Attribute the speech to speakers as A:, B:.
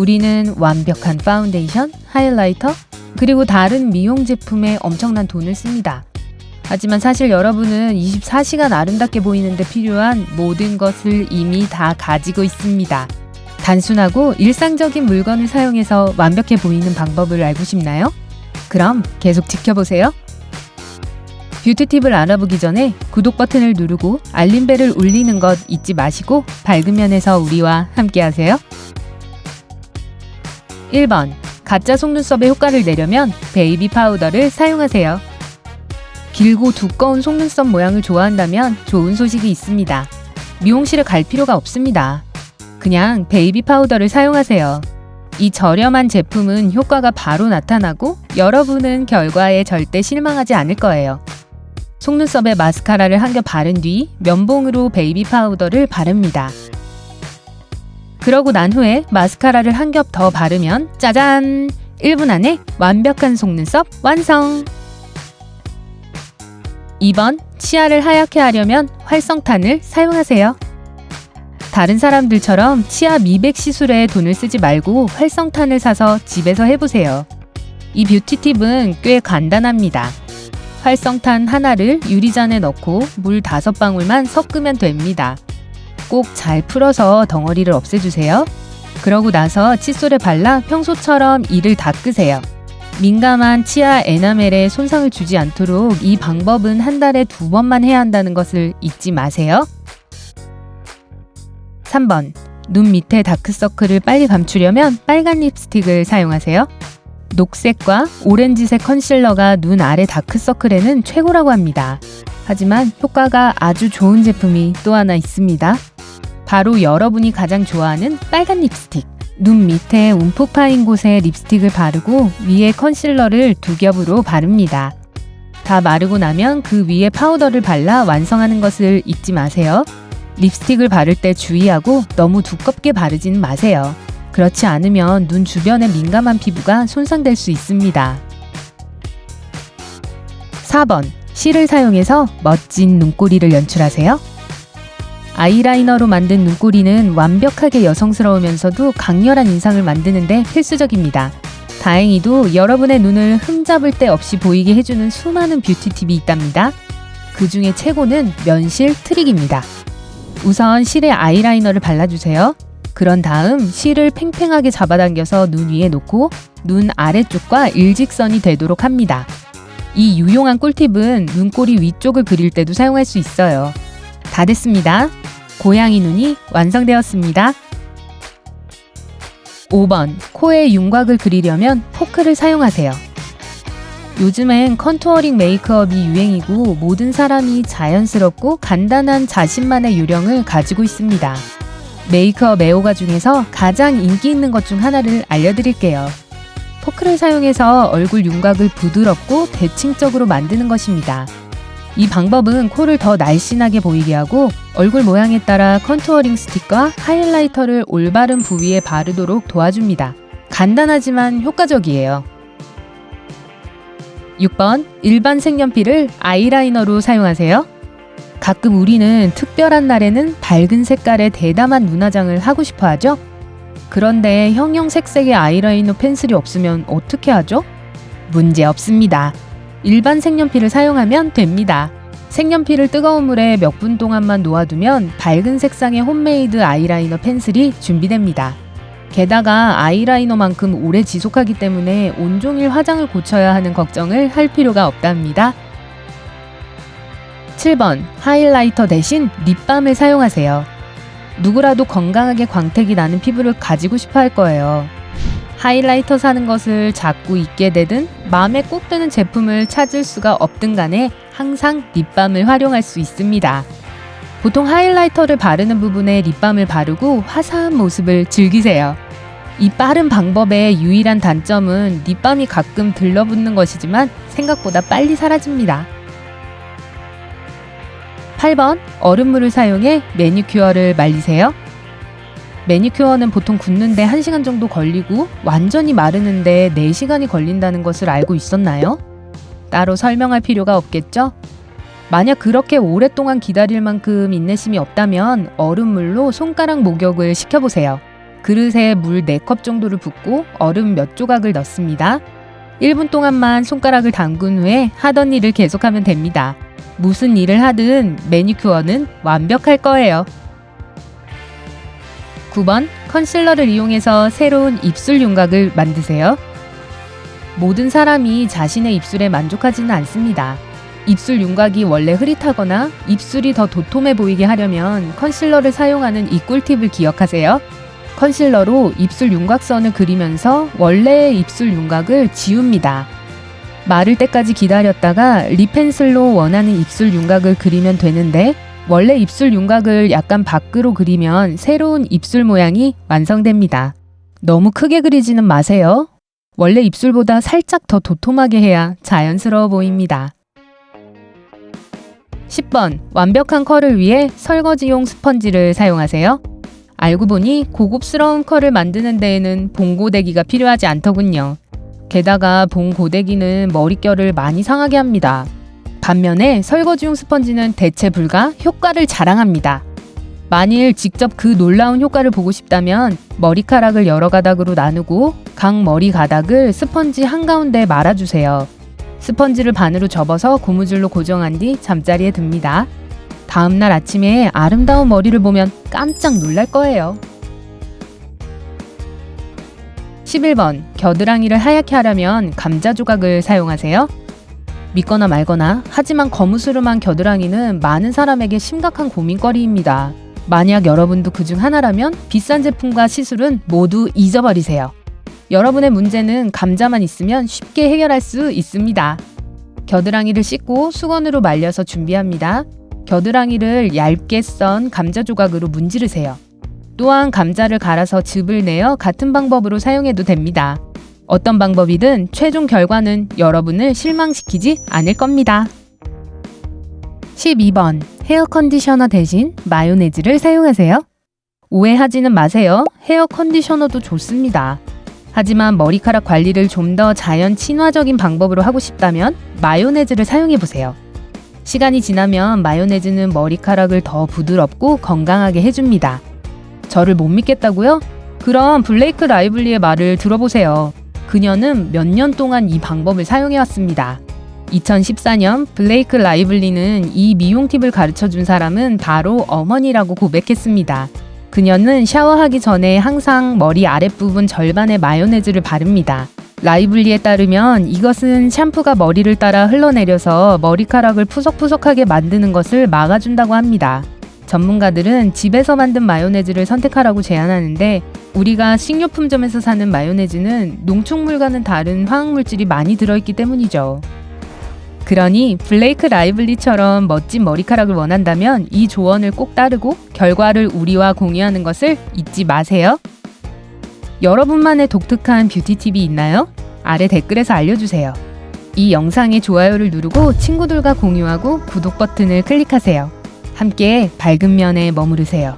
A: 우리는 완벽한 파운데이션, 하이라이터, 그리고 다른 미용 제품에 엄청난 돈을 씁니다. 하지만 사실 여러분은 24시간 아름답게 보이는데 필요한 모든 것을 이미 다 가지고 있습니다. 단순하고 일상적인 물건을 사용해서 완벽해 보이는 방법을 알고 싶나요? 그럼 계속 지켜보세요. 뷰티 팁을 알아보기 전에 구독 버튼을 누르고 알림벨을 울리는 것 잊지 마시고 밝은 면에서 우리와 함께 하세요. 1번. 가짜 속눈썹에 효과를 내려면 베이비 파우더를 사용하세요. 길고 두꺼운 속눈썹 모양을 좋아한다면 좋은 소식이 있습니다. 미용실에 갈 필요가 없습니다. 그냥 베이비 파우더를 사용하세요. 이 저렴한 제품은 효과가 바로 나타나고 여러분은 결과에 절대 실망하지 않을 거예요. 속눈썹에 마스카라를 한 겹 바른 뒤 면봉으로 베이비 파우더를 바릅니다. 그러고 난 후에 마스카라를 한 겹 더 바르면 짜잔! 1분 안에 완벽한 속눈썹 완성! 2번. 치아를 하얗게 하려면 활성탄을 사용하세요. 다른 사람들처럼 치아 미백 시술에 돈을 쓰지 말고 활성탄을 사서 집에서 해보세요. 이 뷰티 팁은 꽤 간단합니다. 활성탄 하나를 유리잔에 넣고 물 5방울만 섞으면 됩니다. 꼭 잘 풀어서 덩어리를 없애주세요. 그러고 나서 칫솔에 발라 평소처럼 이를 닦으세요. 민감한 치아 에나멜에 손상을 주지 않도록 이 방법은 한 달에 2번만 해야 한다는 것을 잊지 마세요. 3번. 눈 밑에 다크서클을 빨리 감추려면 빨간 립스틱을 사용하세요. 녹색과 오렌지색 컨실러가 눈 아래 다크서클에는 최고라고 합니다. 하지만 효과가 아주 좋은 제품이 또 하나 있습니다. 바로 여러분이 가장 좋아하는 빨간 립스틱. 눈 밑에 움푹 파인 곳에 립스틱을 바르고 위에 컨실러를 2겹으로 바릅니다. 다 마르고 나면 그 위에 파우더를 발라 완성하는 것을 잊지 마세요. 립스틱을 바를 때 주의하고 너무 두껍게 바르지는 마세요. 그렇지 않으면 눈 주변의 민감한 피부가 손상될 수 있습니다. 4번. 실을 사용해서 멋진 눈꼬리를 연출하세요. 아이라이너로 만든 눈꼬리는 완벽하게 여성스러우면서도 강렬한 인상을 만드는데 필수적입니다. 다행히도 여러분의 눈을 흠잡을 데 없이 보이게 해주는 수많은 뷰티 팁이 있답니다. 그 중에 최고는 면실 트릭입니다. 우선 실에 아이라이너를 발라주세요. 그런 다음 실을 팽팽하게 잡아당겨서 눈 위에 놓고 눈 아래쪽과 일직선이 되도록 합니다. 이 유용한 꿀팁은 눈꼬리 위쪽을 그릴 때도 사용할 수 있어요. 다 됐습니다. 고양이 눈이 완성되었습니다. 5번. 코에 윤곽을 그리려면 포크를 사용하세요. 요즘엔 컨투어링 메이크업이 유행이고 모든 사람이 자연스럽고 간단한 자신만의 요령을 가지고 있습니다. 메이크업 애호가 중에서 가장 인기 있는 것 중 하나를 알려드릴게요. 포크를 사용해서 얼굴 윤곽을 부드럽고 대칭적으로 만드는 것입니다. 이 방법은 코를 더 날씬하게 보이게 하고 얼굴 모양에 따라 컨투어링 스틱과 하이라이터를 올바른 부위에 바르도록 도와줍니다. 간단하지만 효과적이에요. 6번. 일반 색연필을 아이라이너로 사용하세요. 가끔 우리는 특별한 날에는 밝은 색깔의 대담한 눈화장을 하고 싶어 하죠? 그런데 형형색색의 아이라이너 펜슬이 없으면 어떻게 하죠? 문제 없습니다. 일반 색연필을 사용하면 됩니다. 색연필을 뜨거운 물에 몇 분 동안만 놓아두면 밝은 색상의 홈메이드 아이라이너 펜슬이 준비됩니다. 게다가 아이라이너만큼 오래 지속하기 때문에 온종일 화장을 고쳐야 하는 걱정을 할 필요가 없답니다. 7번. 하이라이터 대신 립밤을 사용하세요. 누구라도 건강하게 광택이 나는 피부를 가지고 싶어 할 거예요. 하이라이터 사는 것을 자꾸 잊게 되든 마음에 꼭 드는 제품을 찾을 수가 없든 간에 항상 립밤을 활용할 수 있습니다. 보통 하이라이터를 바르는 부분에 립밤을 바르고 화사한 모습을 즐기세요. 이 빠른 방법의 유일한 단점은 립밤이 가끔 들러붙는 것이지만 생각보다 빨리 사라집니다. 8번. 얼음물을 사용해 매니큐어를 말리세요. 매니큐어는 보통 굳는데 1시간 정도 걸리고 완전히 마르는데 4시간이 걸린다는 것을 알고 있었나요? 따로 설명할 필요가 없겠죠? 만약 그렇게 오랫동안 기다릴 만큼 인내심이 없다면 얼음물로 손가락 목욕을 시켜보세요. 그릇에 물 4컵 정도를 붓고 얼음 몇 조각을 넣습니다. 1분 동안만 손가락을 담근 후에 하던 일을 계속하면 됩니다. 무슨 일을 하든 매니큐어는 완벽할 거예요. 9번, 컨실러를 이용해서 새로운 입술 윤곽을 만드세요. 모든 사람이 자신의 입술에 만족하지는 않습니다. 입술 윤곽이 원래 흐릿하거나 입술이 더 도톰해 보이게 하려면 컨실러를 사용하는 이 꿀팁을 기억하세요. 컨실러로 입술 윤곽선을 그리면서 원래의 입술 윤곽을 지웁니다. 마를 때까지 기다렸다가 립펜슬로 원하는 입술 윤곽을 그리면 되는데 원래 입술 윤곽을 약간 밖으로 그리면 새로운 입술 모양이 완성됩니다. 너무 크게 그리지는 마세요. 원래 입술보다 살짝 더 도톰하게 해야 자연스러워 보입니다. 10번, 완벽한 컬을 위해 설거지용 스펀지를 사용하세요. 알고 보니 고급스러운 컬을 만드는 데에는 봉고데기가 필요하지 않더군요. 게다가 봉고데기는 머릿결을 많이 상하게 합니다. 반면에 설거지용 스펀지는 대체 불가 효과를 자랑합니다. 만일 직접 그 놀라운 효과를 보고 싶다면 머리카락을 여러 가닥으로 나누고 각 머리 가닥을 스펀지 한가운데에 말아주세요. 스펀지를 반으로 접어서 고무줄로 고정한 뒤 잠자리에 듭니다. 다음날 아침에 아름다운 머리를 보면 깜짝 놀랄 거예요. 11번, 겨드랑이를 하얗게 하려면 감자 조각을 사용하세요. 믿거나 말거나 하지만 거무스름한 겨드랑이는 많은 사람에게 심각한 고민거리입니다. 만약 여러분도 그중 하나라면 비싼 제품과 시술은 모두 잊어버리세요. 여러분의 문제는 감자만 있으면 쉽게 해결할 수 있습니다. 겨드랑이를 씻고 수건으로 말려서 준비합니다. 겨드랑이를 얇게 썬 감자 조각으로 문지르세요. 또한 감자를 갈아서 즙을 내어 같은 방법으로 사용해도 됩니다. 어떤 방법이든 최종 결과는 여러분을 실망시키지 않을 겁니다. 12번, 헤어 컨디셔너 대신 마요네즈를 사용하세요. 오해하지는 마세요. 헤어 컨디셔너도 좋습니다. 하지만 머리카락 관리를 좀 더 자연 친화적인 방법으로 하고 싶다면 마요네즈를 사용해보세요. 시간이 지나면 마요네즈는 머리카락을 더 부드럽고 건강하게 해줍니다. 저를 못 믿겠다고요? 그럼 블레이크 라이블리의 말을 들어보세요. 그녀는 몇 년 동안 이 방법을 사용해왔습니다. 2014년 블레이크 라이블리는 이 미용 팁을 가르쳐준 사람은 바로 어머니라고 고백했습니다. 그녀는 샤워하기 전에 항상 머리 아랫부분 절반에 마요네즈를 바릅니다. 라이블리에 따르면 이것은 샴푸가 머리를 따라 흘러내려서 머리카락을 푸석푸석하게 만드는 것을 막아준다고 합니다. 전문가들은 집에서 만든 마요네즈를 선택하라고 제안하는데 우리가 식료품점에서 사는 마요네즈는 농축물과는 다른 화학물질이 많이 들어있기 때문이죠. 그러니 블레이크 라이블리처럼 멋진 머리카락을 원한다면 이 조언을 꼭 따르고 결과를 우리와 공유하는 것을 잊지 마세요. 여러분만의 독특한 뷰티 팁이 있나요? 아래 댓글에서 알려주세요. 이 영상에 좋아요를 누르고 친구들과 공유하고 구독 버튼을 클릭하세요. 함께 밝은 면에 머무르세요.